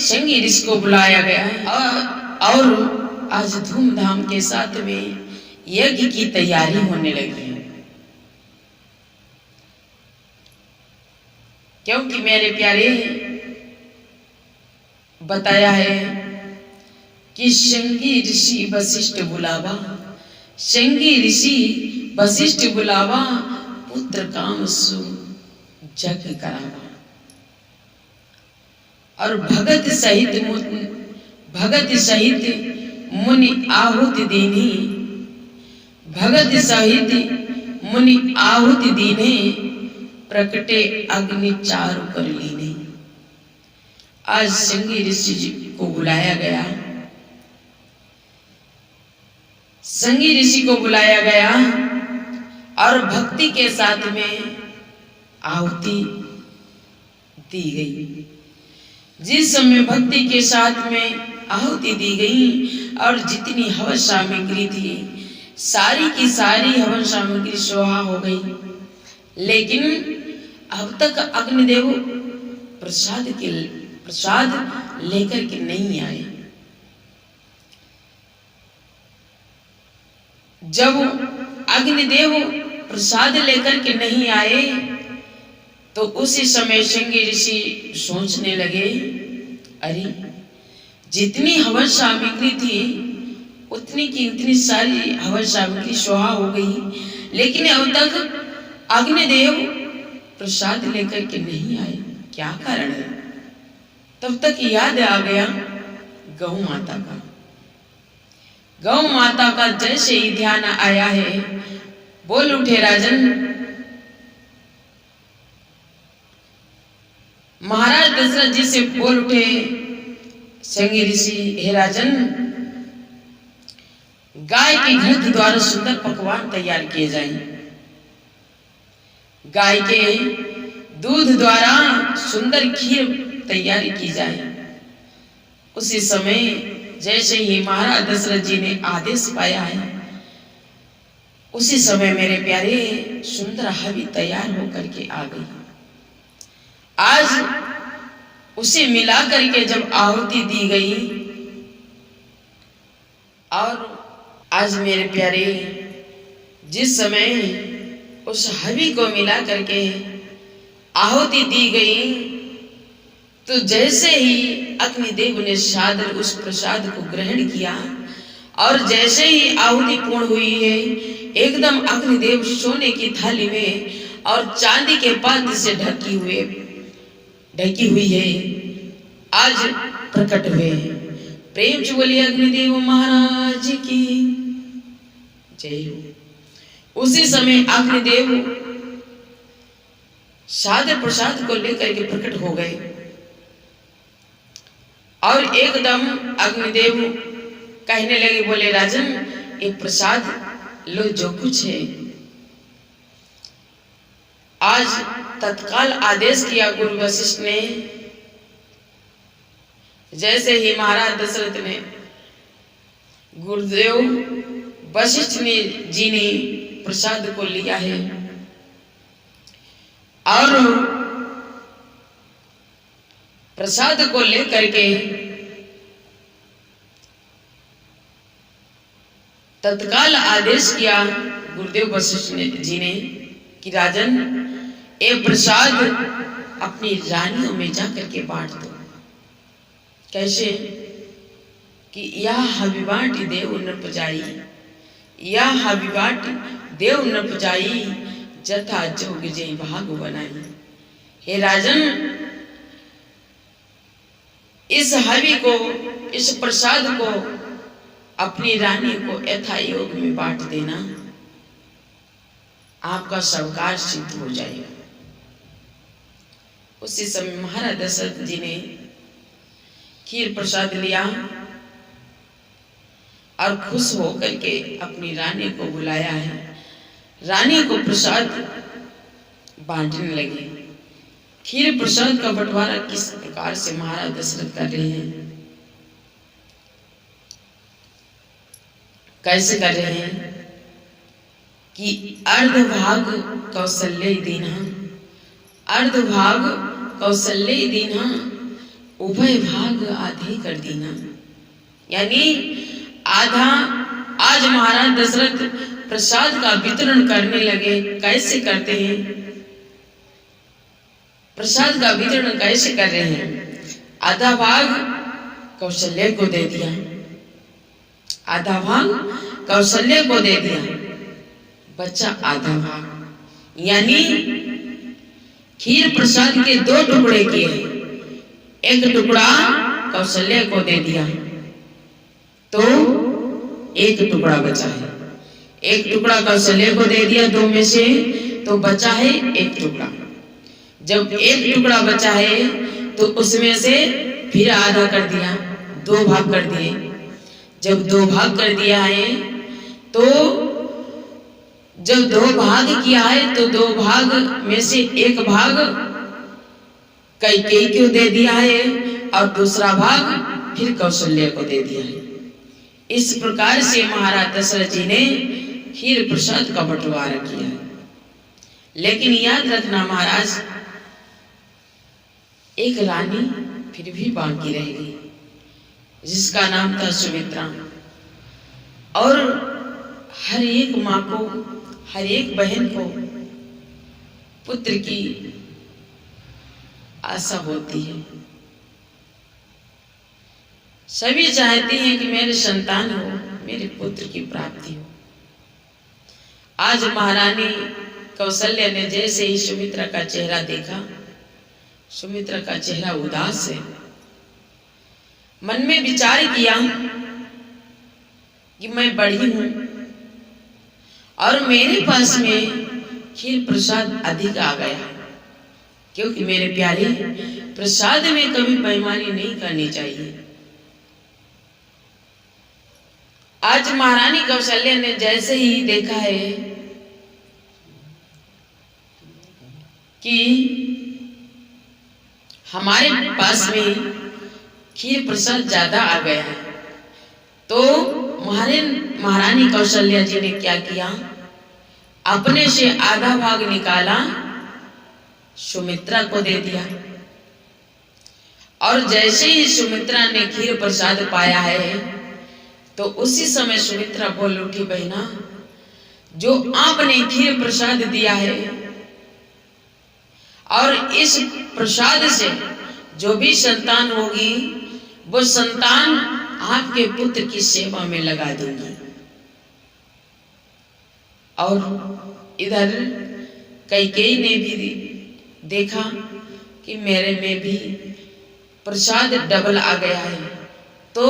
संगी ऋषि को बुलाया गया और आज धूमधाम के साथ में यज्ञ की तैयारी होने लगी। क्योंकि मेरे प्यारे बताया है कि संगी ऋषि वशिष्ठ बुलावा, संगी ऋषि वशिष्ठ बुलावा, पुत्र काम सु जग करावा। और भगत सहित मुनि आहुति दीनी, भगत सहित मुनि आहुति दीने, प्रकटे अग्नि चारु कर लीने। आज संगी ऋषि जी को बुलाया गया, संगी ऋषि को बुलाया गया और भक्ति के साथ में आहुति दी गई। जिस समय भक्ति के साथ में आहुति दी गई और जितनी हवन सामग्री थी सारी की सारी हवन सामग्री सोहा हो गई, लेकिन अब तक अग्निदेव प्रसाद लेकर के नहीं आए। जब अग्निदेव प्रसाद लेकर के नहीं आए तो उसी समय संगी ऋषि सोचने लगे, अरे जितनी हवन सामग्री थी उतनी की उतनी सारी हवन सामग्री सोहा हो गई, लेकिन अब तक अग्निदेव प्रसाद लेकर के नहीं आए, क्या कारण है? तब तक याद आ गया गौ माता का। गौ माता का जैसे ही ध्यान आया है, बोल उठे राजन, महाराज दशरथ जी से बोल उठे संगी ऋषि, हे राजन, गाय के घी के द्वारा सुंदर पकवान तैयार किए जाएं। गाय के दूध द्वारा सुंदर खीर तैयारी की जाए। उसी समय जैसे ही महाराज दशरथ जी ने आदेश पाया है, उसी समय मेरे प्यारे सुंदर हवि तैयार होकर के आ गई। आज उसे मिला करके जब आहुति दी गई और आज मेरे प्यारे जिस समय उस हवि को मिला करके आहुति दी गई, तो जैसे ही अग्निदेव ने सादर उस प्रसाद को ग्रहण किया और जैसे ही आहुति पूर्ण हुई है, एकदम अग्निदेव सोने की थाली में और चांदी के पात्र से ढकी हुई है, आज प्रकट हुए। प्रेम से बोलिए अग्निदेव महाराज की जय हो। उसी समय अग्निदेव सादर प्रसाद को लेकर के प्रकट हो गए और एकदम अग्निदेव कहने लगे, बोले राजन, ये प्रसाद लो जो कुछ है। आज तत्काल आदेश किया गुरु वशिष्ठ ने। जैसे ही महाराज दशरथ ने, गुरुदेव वशिष्ठ जी ने प्रसाद को लिया है और प्रसाद को लेकर के तत्काल आदेश किया गुरुदेव वशिष्ठ जी ने कि राजन, ये प्रसाद अपनी रानियों में जाकर के बांट दो। कैसे? कि या हविबाट देव न पजाई, या हविबाट देव न पजाई, जथा जोग जय भाग बनाई। हे राजन, इस हवि को, इस प्रसाद को अपनी रानी को यथा योग में बांट देना, आपका सवकार सिद्ध हो जाएगा। उसी समय महाराज दशरथ जी ने खीर प्रसाद लिया और खुश होकर के अपनी रानी को बुलाया है। रानी को प्रसाद बांटने लगे। खीर प्रसाद का बंटवारा किस प्रकार से महाराज दशरथ कर रहे हैं, कैसे कर रहे हैं कि अर्धभाग कौशल्य दीना, अर्धभाग कौशल्य दीना, उभय भाग आधे कर दीना, यानी आधा आज महाराज दशरथ प्रसाद का वितरण करने लगे। कैसे करते हैं? प्रसाद का वितरण कैसे कर रहे हैं? आधा भाग कौशल्य को दे दिया, आधा भाग कौशल्य को दे दिया, बच्चा आधा भाग, यानी खीर प्रसाद के 2 टुकड़े किए, एक टुकड़ा कौशल्य को दे दिया तो एक टुकड़ा बचा है, एक टुकड़ा कौशल्य को दे दिया 2 में से तो बचा है एक टुकड़ा। जब एक टुकड़ा बचा है तो उसमें से फिर आधा कर दिया, 2 भाग कर दिए। जब 2 भाग कर दिया है तो जब 2 भाग किया है तो 2 भाग में से एक भाग कैकेयी को दे दिया है और दूसरा भाग फिर कौशल्य को दे दिया है। इस प्रकार से महाराज दशरथ जी ने खीर प्रसाद का बंटवारा किया है। लेकिन याद रखना महाराज, एक रानी फिर भी बाकी रह गई जिसका नाम था सुमित्रा। और हर एक माँ को, हर एक बहन को पुत्र की आशा होती है। सभी चाहते हैं कि मेरे संतान हो, मेरे पुत्र की प्राप्ति हो। आज महारानी कौशल्या ने जैसे ही सुमित्रा का चेहरा देखा, सुमित्रा का चेहरा उदास है। मन में विचार किया कि मैं बड़ी हूं और मेरे पास में खीर प्रसाद अधिक आ गया, क्योंकि मेरे प्यारे प्रसाद में कभी बेईमानी नहीं करनी चाहिए। आज महारानी कौशल्या ने जैसे ही देखा है कि हमारे पास में खीर प्रसाद ज्यादा आ गया है, तो महारानी कौशल्या जी ने क्या किया, अपने से आधा भाग निकाला, सुमित्रा को दे दिया। और जैसे ही सुमित्रा ने खीर प्रसाद पाया है तो उसी समय सुमित्रा बोल उठी, बहना जो आपने खीर प्रसाद दिया है और इस प्रसाद से जो भी संतान होगी वो संतान आपके पुत्र की सेवा में लगा दूंगी। और इधर कैकेयी ने भी देखा कि मेरे में भी प्रसाद डबल आ गया है, तो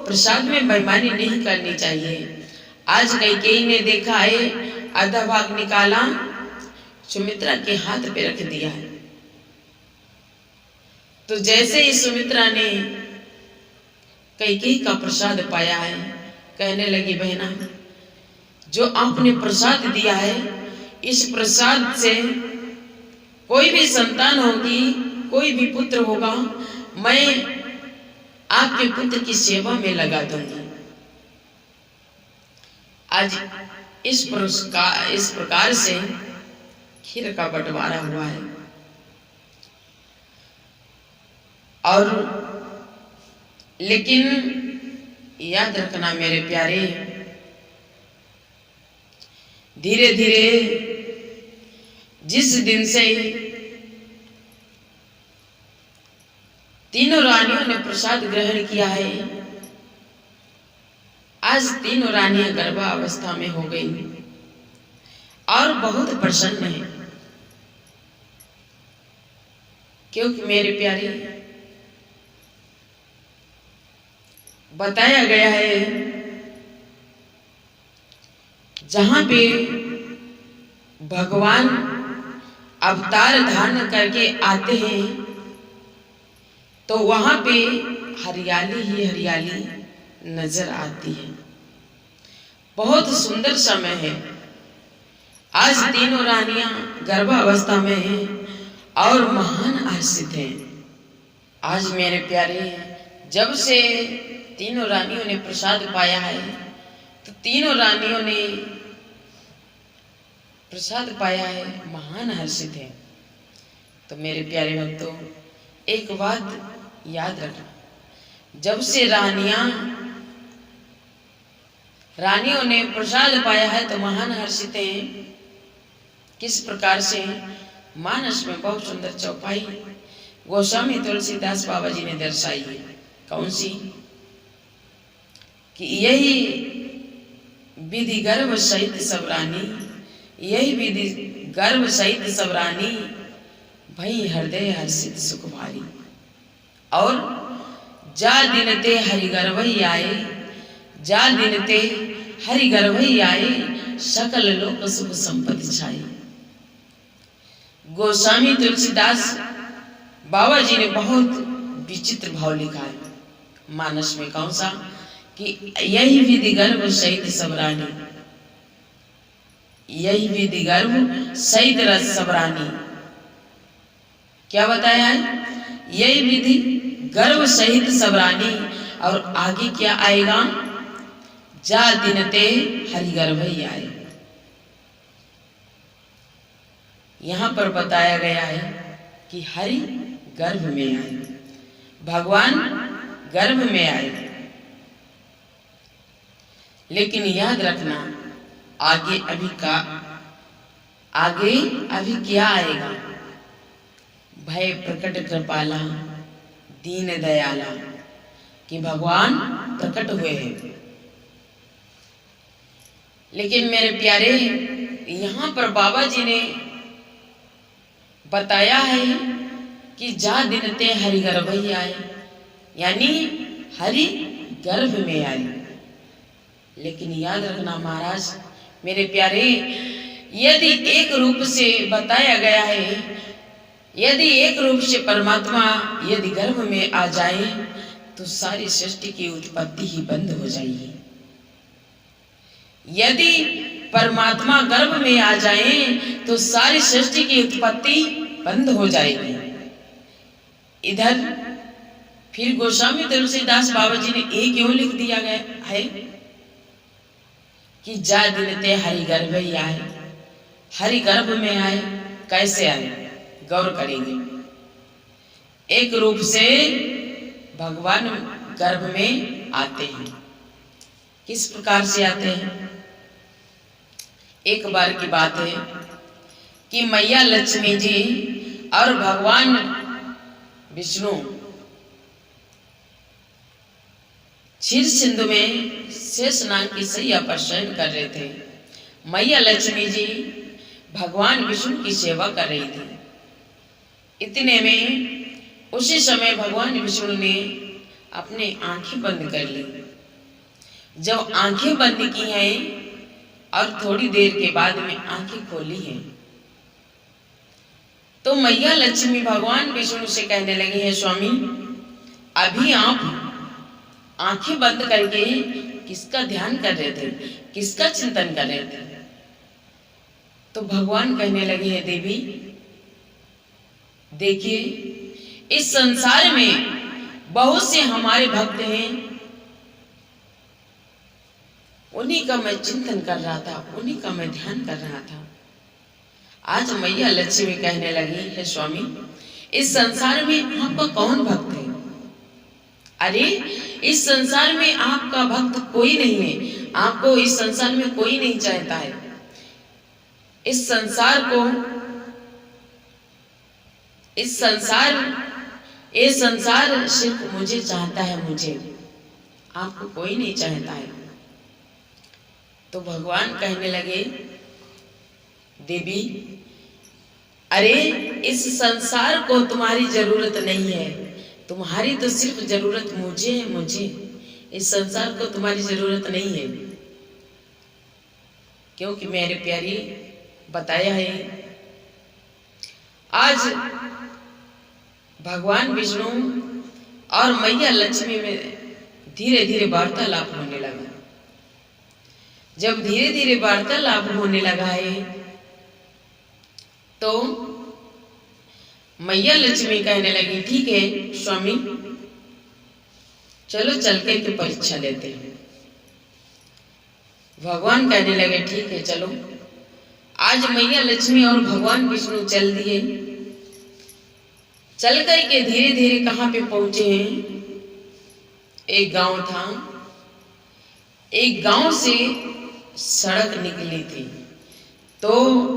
प्रसाद में बेईमानी नहीं करनी चाहिए। आज कैकेयी ने देखा है, आधा भाग निकाला, सुमित्रा के हाथ पे रख दिया है। तो जैसे ही सुमित्रा ने कैकेयी का प्रसाद पाया है, कहने लगी, बहना जो आपने प्रसाद दिया है, इस प्रसाद से कोई भी संतान होगी, कोई भी पुत्र होगा, मैं आपके पुत्र की सेवा में लगा दूंगी। आज इस प्रकार से खीर का बंटवारा हुआ है। और लेकिन याद रखना मेरे प्यारे, धीरे धीरे जिस दिन से तीनों रानियों ने प्रसाद ग्रहण किया है, आज तीनों रानियां गर्भावस्था में हो गई और बहुत प्रसन्न है, क्योंकि मेरे प्यारे बताया गया है जहां पे भगवान अवतार धारण करके आते हैं तो वहां पे हरियाली ही हरियाली नजर आती है। बहुत सुंदर समय है। आज तीनों रानियां गर्भावस्था में हैं और महान हर्षित हैं। आज मेरे प्यारे जब से तीनों रानियों ने प्रसाद पाया है तो तीनों रानियों ने प्रसाद पाया है, महान हर्षित है। तो मेरे प्यारे भक्तों, एक बात याद रखना, जब से रानियों ने प्रसाद पाया है तो महान हर्षित हैं। किस प्रकार से? मानस में बहुत सुंदर चौपाई गोस्वामी तुलसीदास बाबा जी ने दर्शाई है। कौन सी? कि यही विधि गर्भ सहित सब रानी, यही विधि गर्भ सहित सब रानी, भई हृदय हर्षित सुख भारी। और जा दिन ते हरि गर्भई आए, जा दिन ते हरि गर्भई आए, सकल लोक सुख संपत्ति छाई। गोस्वामी तुलसीदास बाबा जी ने बहुत विचित्र भाव लिखा है मानस में। कौन सा? कि यही विधि गर्भ सहित सब रानी, यही विधि गर्भ सहित रस सब रानी। क्या बताया है? यही विधि गर्भ सहित सब रानी। और आगे क्या आएगा? जा दिन ते हरि गर्भई आए। यहां पर बताया गया है कि हरि गर्भ में आए, भगवान गर्भ में आए। लेकिन याद रखना, आगे अभी क्या आएगा? भय प्रकट कृपाला दीन दयाला, कि भगवान प्रकट हुए हैं। लेकिन मेरे प्यारे, यहां पर बाबा जी ने बताया है कि जा दिन ते हरि गर्भई आए, यानी हरि गर्भ में आए। लेकिन याद रखना महाराज, मेरे प्यारे, यदि एक रूप से बताया गया है, यदि एक रूप से परमात्मा यदि गर्भ में आ जाए तो सारी सृष्टि की उत्पत्ति ही बंद हो जाएगी। यदि परमात्मा गर्भ में आ जाए तो सारी सृष्टि की उत्पत्ति बंद हो जाएगी। इधर फिर गोस्वामी तुलसीदास बाबा जी ने ये क्यों लिख दिया गया है कि जा दिन ते हरि गर्भ ही आए, हरि गर्भ में आए। कैसे आए? गौर करेंगे। एक रूप से भगवान गर्भ में आते हैं। किस प्रकार से आते हैं? एक बार की बात है कि मैया लक्ष्मी जी और भगवान विष्णु क्षीर सिंधु में शेषनाग की सैया पर शयन कर रहे थे। मैया लक्ष्मी जी भगवान विष्णु की सेवा कर रही थी। इतने में उसी समय भगवान विष्णु ने अपने आंखें बंद कर ली। जब आंखें बंद की हैं और थोड़ी देर के बाद में आंखें खोली हैं, तो मैया लक्ष्मी भगवान विष्णु से कहने लगी है, स्वामी अभी आप आंखें बंद करके किसका ध्यान कर रहे थे, किसका चिंतन कर रहे थे? तो भगवान कहने लगे हैं, देवी देखिए, इस संसार में बहुत से हमारे भक्त हैं, उन्हीं का मैं चिंतन कर रहा था, उन्हीं का मैं ध्यान कर रहा था। आज मैया लक्ष्मी कहने लगी है, स्वामी इस संसार में आपका कौन भक्त है? अरे इस संसार में आपका भक्त कोई नहीं है, आपको इस संसार में कोई नहीं चाहता है। इस संसार सिर्फ मुझे चाहता है, मुझे, आपको कोई नहीं चाहता है। तो भगवान कहने लगे, देवी अरे इस संसार को तुम्हारी जरूरत नहीं है, तुम्हारी तो सिर्फ जरूरत मुझे है, मुझे। इस संसार को तुम्हारी जरूरत नहीं है, क्योंकि मेरे प्यारी बताया है आज भगवान विष्णु और मैया लक्ष्मी में धीरे धीरे वार्तालाप होने लगा। जब धीरे धीरे वार्तालाप होने लगा है तो मैया लक्ष्मी कहने लगी, ठीक है स्वामी, चलो चल के परीक्षा लेते हैं। भगवान कहने लगे, ठीक है चलो। आज मैया लक्ष्मी और भगवान विष्णु चल दिए। चल कर के धीरे धीरे कहाँ पे पहुंचे हैं? एक गांव था। एक गांव से सड़क निकली थी, तो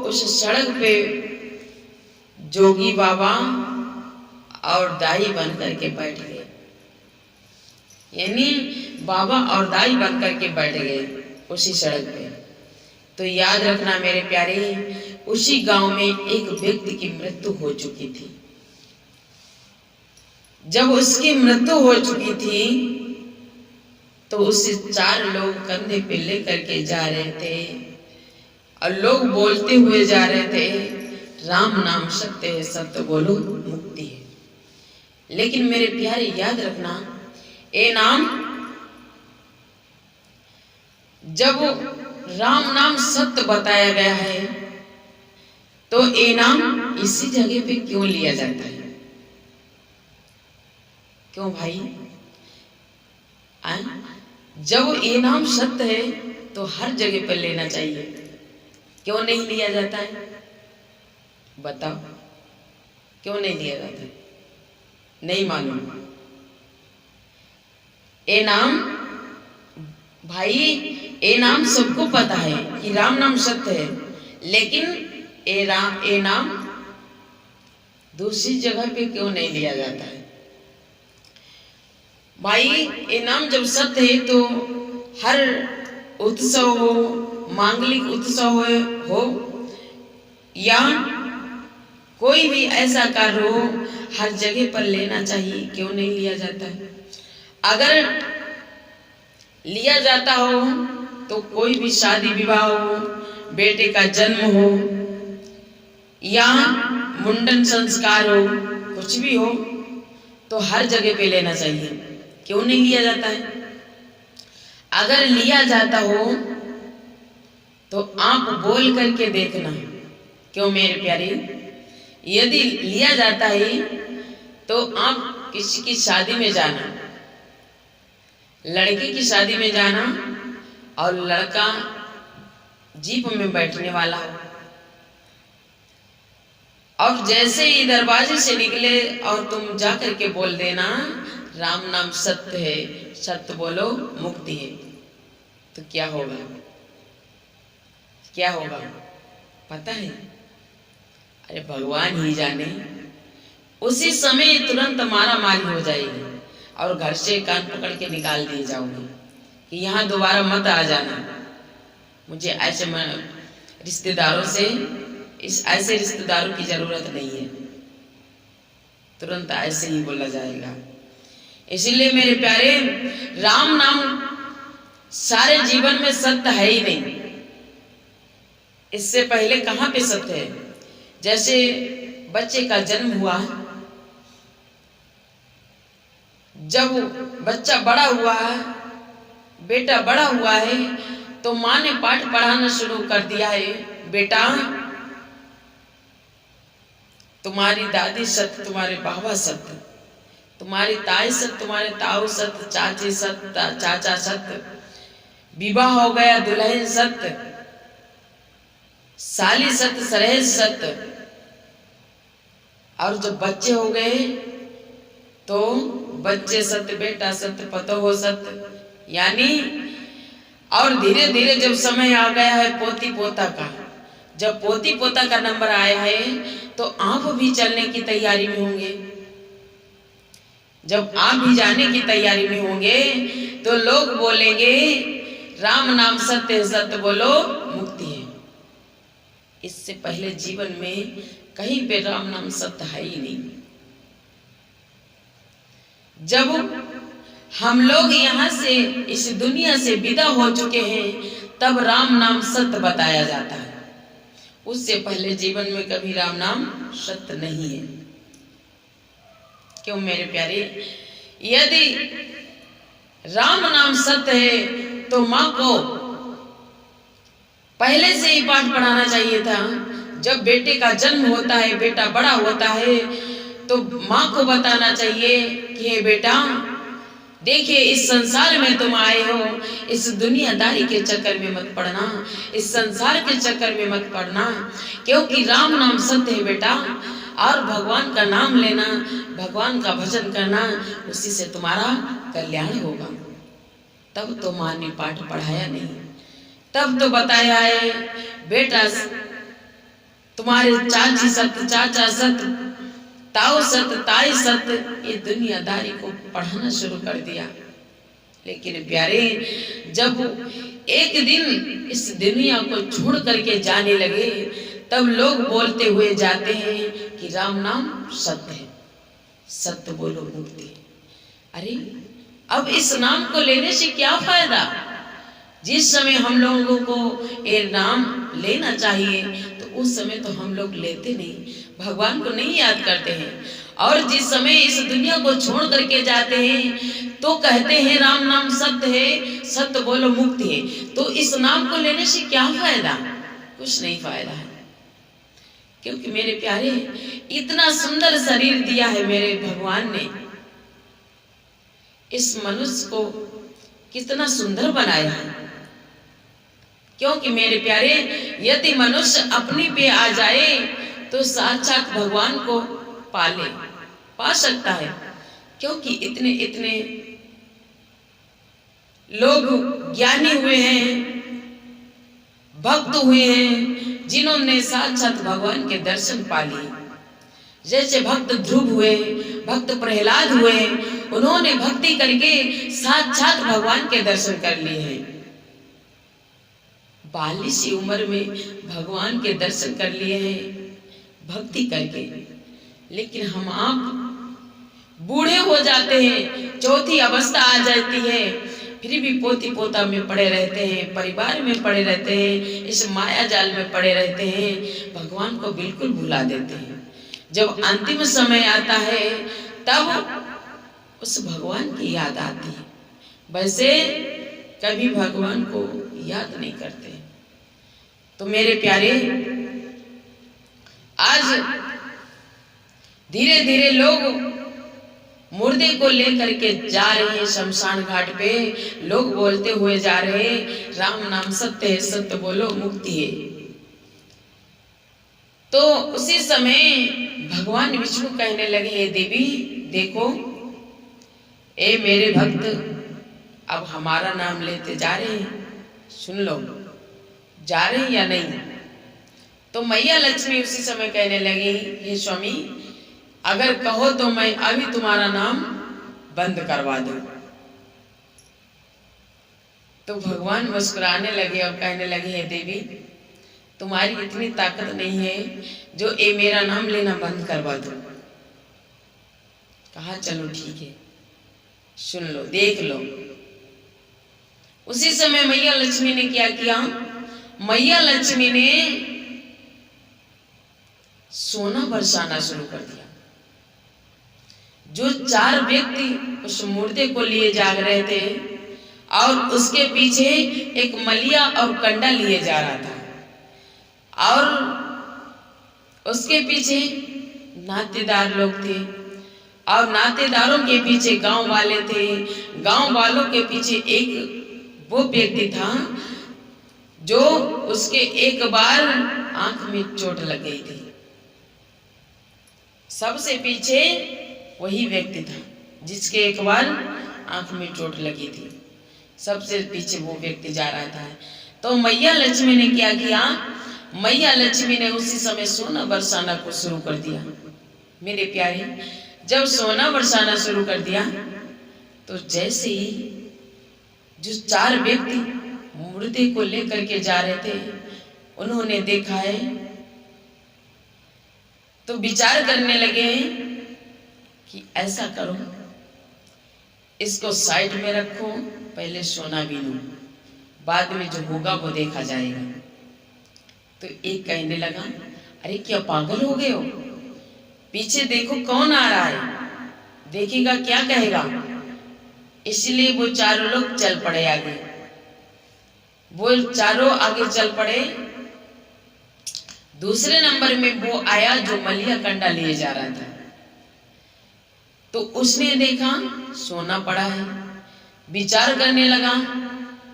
उस सड़क पे जोगी बाबा और दाई बन करके बैठ गए। यानी बाबा और दाई बन करके बैठ गए उसी सड़क पे। तो याद रखना मेरे प्यारे, उसी गांव में एक व्यक्ति की मृत्यु हो चुकी थी। जब उसकी मृत्यु हो चुकी थी तो उसे 4 लोग कंधे पे लेकर के जा रहे थे और लोग बोलते हुए जा रहे थे, राम नाम सत्य है, सत्य बोलो मुक्ति है। लेकिन मेरे प्यारे याद रखना, ये नाम, जब राम नाम सत्य बताया गया है तो ये नाम इसी जगह पे क्यों लिया जाता है? क्यों भाई? जब ये नाम सत्य है तो हर जगह पर लेना चाहिए, क्यों नहीं लिया जाता है? बताओ, क्यों नहीं लिया जाता है? नहीं मालूम? ये नाम भाई, ये नाम सबको पता है कि राम नाम सत्य है, लेकिन ये नाम दूसरी जगह पे क्यों नहीं लिया जाता है? भाई, ये नाम जब सत्य है तो हर उत्सव हो, मांगलिक उत्सव हो या कोई भी ऐसा कार्य हो, हर जगह पर लेना चाहिए, क्यों नहीं लिया जाता है? अगर लिया जाता हो तो कोई भी शादी विवाह हो, बेटे का जन्म हो या मुंडन संस्कार हो, कुछ भी हो तो हर जगह पे लेना चाहिए, क्यों नहीं लिया जाता है? अगर लिया जाता हो तो आप बोल करके देखना, क्यों मेरे प्यारे? यदि लिया जाता है तो आप किसी की शादी में जाना, लड़की की शादी में जाना और लड़का जीप में बैठने वाला हो, और जैसे ही दरवाजे से निकले और तुम जा करके बोल देना, राम नाम सत्य है, सत्य बोलो मुक्ति है, तो क्या होगा? क्या होगा पता है? अरे भगवान ही जाने। उसी समय तुरंत मारा मारी हो जाएगी और घर से कान पकड़ के निकाल दिए जाओगे कि यहाँ दोबारा मत आ जाना। मुझे ऐसे रिश्तेदारों से, ऐसे रिश्तेदारों की जरूरत नहीं है, तुरंत ऐसे ही बोला जाएगा। इसीलिए मेरे प्यारे, राम नाम सारे जीवन में सत्य है ही नहीं। इससे पहले कहाँ पे सत्य है? जैसे बच्चे का जन्म हुआ, जब बच्चा बड़ा हुआ है, बेटा बड़ा हुआ है, तो माँ ने पाठ पढ़ाना शुरू कर दिया है, बेटा तुम्हारी दादी सत्य, तुम्हारे बाबा सत्य, तुम्हारी ताई सत्य, तुम्हारे ताऊ सत्य, चाची सत्य, चाचा सत्य, विवाह हो गया दुल्हन सत्य, साली सत्य, सरहेज सत्य, और जब बच्चे हो गए तो बच्चे सत्य, बेटा सत्य, पतोह सत्य, यानी और धीरे धीरे जब समय आ गया है पोती पोता का, जब पोती पोता का नंबर आया है तो आप भी चलने की तैयारी में होंगे। जब आप भी जाने की तैयारी में होंगे तो लोग बोलेंगे राम नाम सत्य है, सत्य बोलो मुक्ति है। इससे पहले जीवन में कहीं पे राम नाम सत्य है ही नहीं। जब हम लोग यहाँ से, इस दुनिया से विदा हो चुके हैं, तब राम नाम सत्य बताया जाता है। उससे पहले जीवन में कभी राम नाम सत्य नहीं है। क्यों मेरे प्यारे? यदि राम नाम सत्य है तो माँ को पहले से ही पाठ पढ़ाना चाहिए था। जब बेटे का जन्म होता है, बेटा बड़ा होता है, तो माँ को बताना चाहिए कि हे बेटा, देखिए इस संसार में तुम आए हो, इस दुनियादारी के चक्कर में मत पड़ना, इस संसार के चक्कर में मत पड़ना, क्योंकि राम नाम सत्य है बेटा। और भगवान का नाम लेना, भगवान का भजन करना, उसी से तुम्हारा कल्याण होगा। तब तो माँ ने पाठ पढ़ाया नहीं, तब तो बताया है बेटा तुम्हारे चाची सत, चाचा सत, ताऊ सत, ताई सत, ये दुनियादारी को पढ़ाना शुरू कर दिया। लेकिन प्यारे, जब एक दिन इस दुनिया को छोड़ करके जाने लगे, तब लोग बोलते हुए जाते हैं कि राम नाम सत्य है, सत्य बोलो मुक्ति। अरे अब इस नाम को लेने से क्या फायदा? जिस समय हम लोगों को ये नाम लेना चाहिए तो उस समय तो हम लोग लेते नहीं, भगवान को नहीं याद करते हैं। और जिस समय इस दुनिया को छोड़ करके जाते हैं तो कहते हैं राम नाम सत्य है, सत्य बोलो मुक्ति है। तो इस नाम को लेने से क्या फायदा? कुछ नहीं फायदा है। क्योंकि मेरे प्यारे, इतना सुंदर शरीर दिया है मेरे भगवान ने, इस मनुष्य को कितना सुंदर बनाया है। क्योंकि मेरे प्यारे, यदि मनुष्य अपनी पे आ जाए तो साक्षात भगवान को पा सकता है। क्योंकि इतने इतने लोग ज्ञानी हुए हैं, भक्त हुए हैं, जिन्होंने साक्षात भगवान के दर्शन पा लिए। जैसे भक्त ध्रुव हुए, भक्त प्रहलाद हुए, उन्होंने भक्ति करके साक्षात भगवान के दर्शन कर लिए हैं। 42 की उम्र में भगवान के दर्शन कर लिए हैं भक्ति करके। लेकिन हम आप बूढ़े हो जाते हैं, चौथी अवस्था आ जाती है, फिर भी पोती पोता में पड़े रहते हैं, परिवार में पड़े रहते हैं, इस माया जाल में पड़े रहते हैं, भगवान को बिल्कुल भुला देते हैं। जब अंतिम समय आता है तब उस भगवान की याद आती है। वैसे कभी भगवान को याद नहीं करते। तो मेरे प्यारे, आज धीरे धीरे लोग मुर्दे को लेकर के जा रहे हैं शमशान घाट पे। लोग बोलते हुए जा रहे हैं राम नाम सत्य है, सत्य बोलो मुक्ति है। तो उसी समय भगवान विष्णु कहने लगे, हे देवी देखो, ए मेरे भक्त अब हमारा नाम लेते जा रहे हैं, सुन लो, जा रहे हैं या नहीं। तो मैया लक्ष्मी उसी समय कहने लगी, हे स्वामी अगर कहो तो मैं अभी तुम्हारा नाम बंद करवा दूं। तो भगवान मुस्कुराने लगे और कहने लगे, हे देवी तुम्हारी इतनी ताकत नहीं है जो ये मेरा नाम लेना बंद करवा दो। कहा चलो ठीक है, सुन लो, देख लो। उसी समय मैया लक्ष्मी ने क्या किया? मैया लक्ष्मी ने सोना बरसाना शुरू कर दिया। जो 4 व्यक्ति उस मुर्दे को लिए जा रहे थे और उसके पीछे एक मलिया और कंडा लिए जा रहा था, और उसके पीछे नातेदार लोग थे, और नातेदारों के पीछे गांव वाले थे, गांव वालों के पीछे एक वो व्यक्ति था जो उसके एक बार आंख में चोट लग गई थी। सबसे पीछे वही व्यक्ति था जिसके एक बार आंख में चोट लगी थी। सबसे पीछे वो व्यक्ति जा रहा था। तो मैया लक्ष्मी ने क्या किया? मैया लक्ष्मी ने उसी समय सोना बरसाना को शुरू कर दिया। मेरे प्यारे, जब सोना बरसाना शुरू कर दिया तो जैसे ही जो 4 व्यक्ति मुर्दे को लेकर के जा रहे थे उन्होंने देखा है तो विचार करने लगे कि ऐसा करो, इसको साइड में रखो, पहले सोना बीनो, बाद में जो होगा वो देखा जाएगा। तो एक कहने लगा, अरे क्या पागल हो गए हो? पीछे देखो कौन आ रहा है, देखेगा क्या कहेगा। इसलिए वो 4 लोग चल पड़े आगे। वो 4 आगे चल पड़े। दूसरे नंबर में वो आया जो मलिया कंडा लिए जा रहा था। तो उसने देखा सोना पड़ा है, विचार करने लगा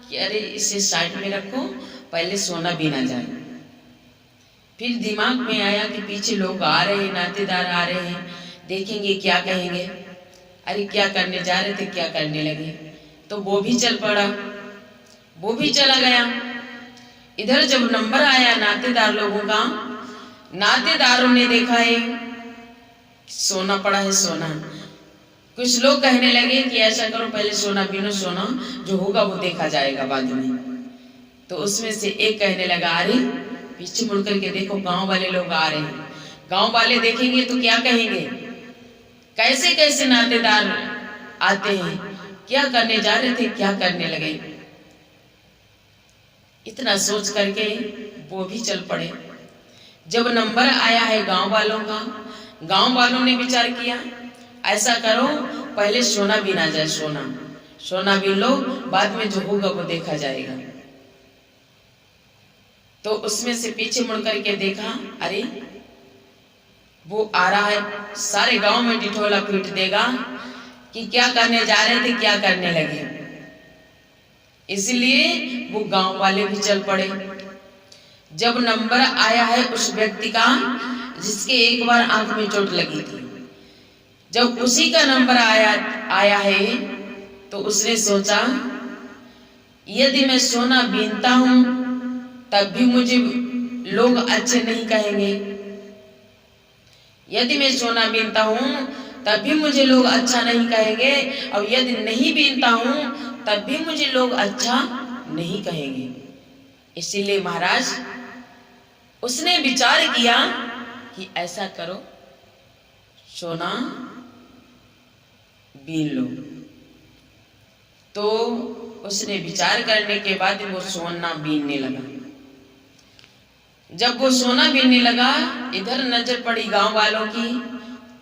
कि अरे इसे साइड में रखो, पहले सोना बीना जाए। फिर दिमाग में आया कि पीछे लोग आ रहे हैं, नातेदार आ रहे हैं, देखेंगे क्या कहेंगे, अरे क्या करने जा रहे थे, क्या करने लगे। तो वो भी चल पड़ा, वो भी चला गया। इधर जब नंबर आया नातेदार लोगों का, नातेदारों ने देखा है सोना पड़ा है, सोना। कुछ लोग कहने लगे कि ऐसा करो, पहले सोना बीनो, सोना जो होगा वो देखा जाएगा बाद में। तो उसमें से एक कहने लगा, अरे पीछे मुड़ करके देखो, गांव वाले लोग आ रहे हैं। गांव वाले देखेंगे तो क्या कहेंगे, कैसे कैसे नातेदार आते हैं, क्या करने जा रहे थे, क्या करने लगे। इतना सोच करके वो भी चल पड़े। जब नंबर आया है गांव वालों का, गांव वालों ने विचार किया, ऐसा करो पहले सोना बीना जाए, सोना सोना बीन लो, बाद में जो होगा वो देखा जाएगा। तो उसमें से पीछे मुड़ करके देखा, अरे वो आ रहा है, सारे गांव में टिटोला पीट देगा कि क्या करने जा रहे थे, क्या करने लगे। इसलिए वो गांव वाले भी चल पड़े। जब नंबर आया है उस व्यक्ति का जिसके एक बार आंख में चोट लगी थी, जब उसी का नंबर आया है तो उसने सोचा, यदि मैं सोना बीनता हूं तब भी मुझे लोग अच्छे नहीं कहेंगे, यदि मैं सोना बीनता हूं तब भी मुझे लोग अच्छा नहीं कहेंगे, और यदि नहीं बीनता हूं तब भी मुझे लोग अच्छा नहीं कहेंगे। इसीलिए महाराज उसने विचार किया कि ऐसा करो, सोना बीन लो। तो उसने विचार करने के बाद वो सोना बीनने लगा। जब वो सोना बीनने लगा, इधर नजर पड़ी गांव वालों की,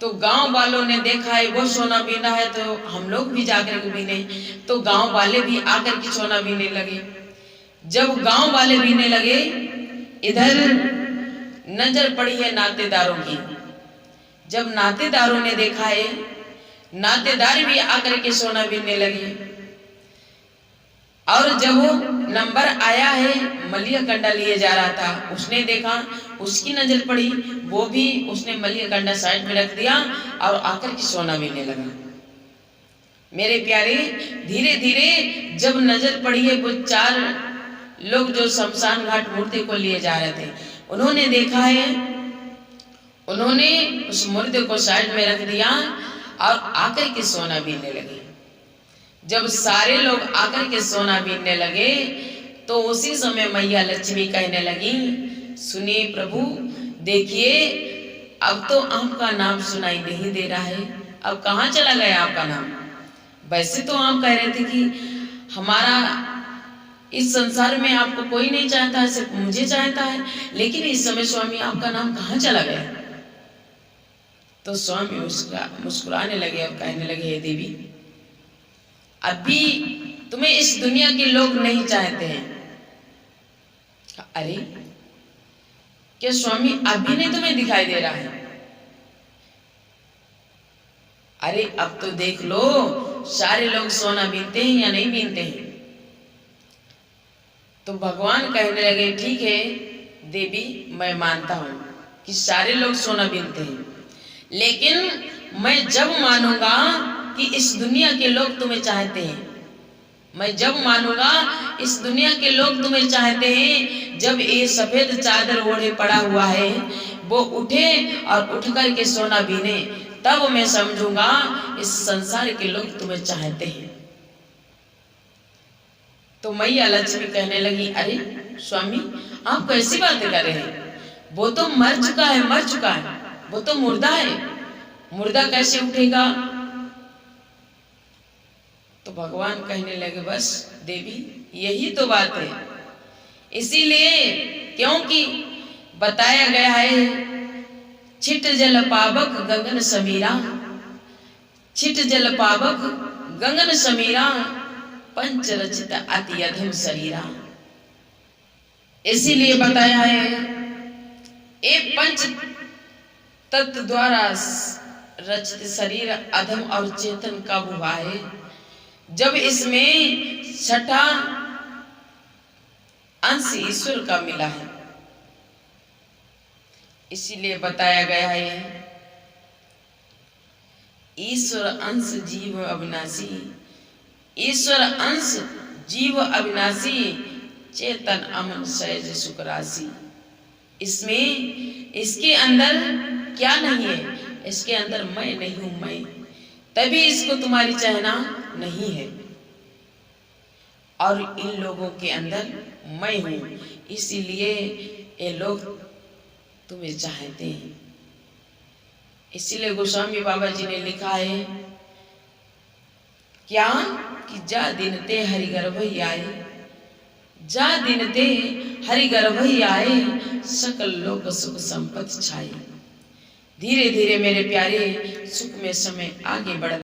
तो गांव वालों ने देखा है वो सोना बीना है तो हम लोग भी जाकर के बीने, तो गांव वाले भी आकर के सोना बीनने लगे। जब गांव वाले बीनने लगे, इधर नजर पड़ी है नातेदारों की। जब नातेदारों ने देखा है, नातेदार भी आकर के सोना बीनने लगे। और जब वो नंबर आया है, मलिया कंडा लिए जा रहा था, उसने देखा, उसकी नजर पड़ी, वो भी उसने मलिया कंडा साइड में रख दिया और आकर के सोना बीनने लगा। मेरे प्यारे, धीरे धीरे जब नजर पड़ी है, वो 4 लोग जो शमशान घाट मुर्दे को लिए जा रहे थे, उन्होंने देखा है, उन्होंने उस मुर्दे को साइड में रख दिया और आकर के सोना बीनने लगे। जब सारे लोग आकर के सोना बीनने लगे, तो उसी समय मैया लक्ष्मी कहने लगी, सुनिए प्रभु, देखिए अब तो आपका नाम सुनाई नहीं दे रहा है, अब कहाँ चला गया आपका नाम। वैसे तो आप कह रहे थे कि हमारा इस संसार में आपको कोई नहीं चाहता है, सिर्फ मुझे चाहता है, लेकिन इस समय स्वामी आपका नाम कहाँ चला गया। तो स्वामी मुस्कुराने लगे और कहने लगे, हे देवी, अभी तुम्हें इस दुनिया के लोग नहीं चाहते हैं। अरे क्या स्वामी अभी नहीं तुम्हें दिखाई दे रहा है? अरे अब तो देख लो, सारे लोग सोना बीनते हैं या नहीं बीनते हैं। तो भगवान कहने लगे, ठीक है देवी, मैं मानता हूं कि सारे लोग सोना बीनते हैं, लेकिन मैं जब मानूंगा कि इस दुनिया के लोग तुम्हें चाहते हैं, मैं जब मानूंगा इस दुनिया के लोग तुम्हें चाहते हैं, जब ये सफेद चादर ओढ़े पड़ा हुआ है वो उठे और उठ कर के सोना बीने, तब मैं समझूंगा इस संसार के लोग तुम्हें चाहते हैं। तो मैया लक्ष्मी कहने लगी, अरे स्वामी आप कैसी बातें कर रहे हैं, वो तो मर चुका है, मर चुका है, वो तो मुर्दा है, मुर्दा कैसे उठेगा। तो भगवान कहने लगे, बस देवी यही तो बात है, इसीलिए क्योंकि बताया गया है, छिट जल पावक गगन समीरा, छिट जल पावक गगन समीरा, पंच रचित अति अधम शरीरा। इसीलिए बताया है, एक पंच तत्व द्वारा रचित शरीर अधम और चेतन कब हुआ है, जब इसमें छठा अंश ईश्वर का मिला है। इसीलिए बताया गया है ईश्वर अंश जीव अविनाशी, ईश्वर अंश जीव अविनाशी, चेतन अमन सहज सुख राशि। इसमें इसके अंदर क्या नहीं है, इसके अंदर मैं नहीं हूं, मैं, तभी इसको तुम्हारी चाहना नहीं है। और इन लोगों के अंदर मैं हूं, इसीलिए ये लोग तुम्हें चाहते हैं। इसीलिए गोस्वामी बाबा जी ने लिखा है क्या कि जा दिन ते हरि गर्भ ही आए, जा दिन ते हरि गर्भ ही आए, सकल लोक सुख संपत्ति छाए। धीरे धीरे मेरे प्यारे सुख में समय आगे बढ़